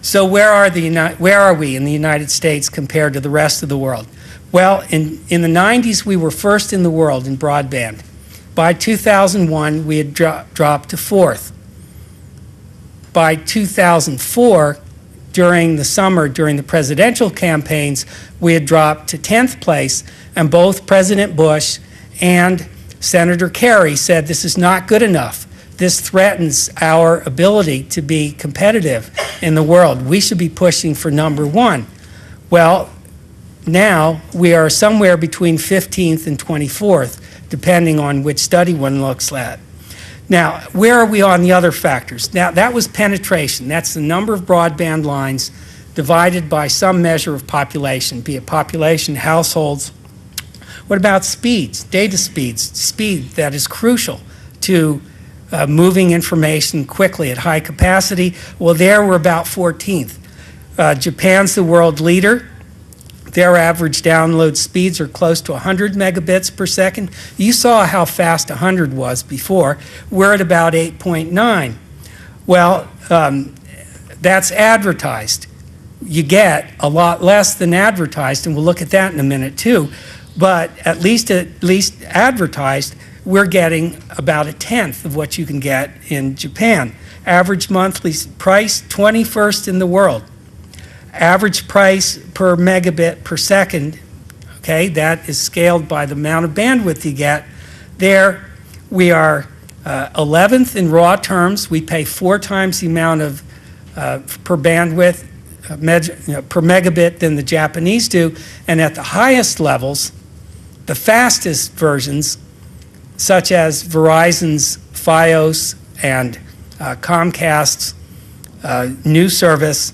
So where are we in the United States compared to the rest of the world? Well, in the 90s, we were first in the world in broadband. By 2001, we had dropped to fourth. By 2004, during the summer, during the presidential campaigns, we had dropped to 10th place, and both President Bush and Senator Kerry said this is not good enough. This threatens our ability to be competitive in the world. We should be pushing for number one. Well, now we are somewhere between 15th and 24th, depending on which study one looks at. Now, where are we on the other factors? Now, that was penetration. That's the number of broadband lines divided by some measure of population, be it population, households. What about speeds, data speeds, speed that is crucial to moving information quickly at high capacity? Well, there we're about 14th. Japan's the world leader. Their average download speeds are close to 100 megabits per second. You saw how fast 100 was before. We're at about 8.9. Well, that's advertised. You get a lot less than advertised, and we'll look at that in a minute too. But at least advertised, we're getting about a tenth of what you can get in Japan. Average monthly price, 21st in the world. Average price per megabit per second, okay, that is scaled by the amount of bandwidth you get. There we are 11th in raw terms. We pay 4 times the amount of per bandwidth per megabit than the Japanese do. And at the highest levels, the fastest versions, such as Verizon's Fios and Comcast's new service,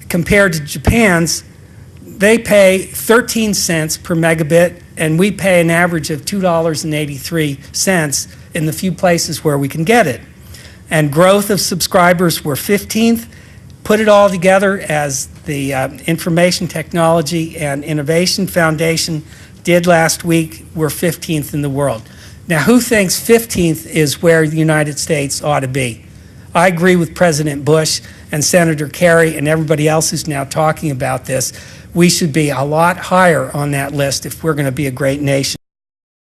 compared to Japan's, they pay 13 cents per megabit, and we pay an average of $2.83 in the few places where we can get it. And growth of subscribers, we're 15th. Put it all together, as the Information Technology and Innovation Foundation did last week, we're 15th in the world. Now, who thinks 15th is where the United States ought to be? I agree with President Bush and Senator Kerry and everybody else who's now talking about this. We should be a lot higher on that list if we're going to be a great nation.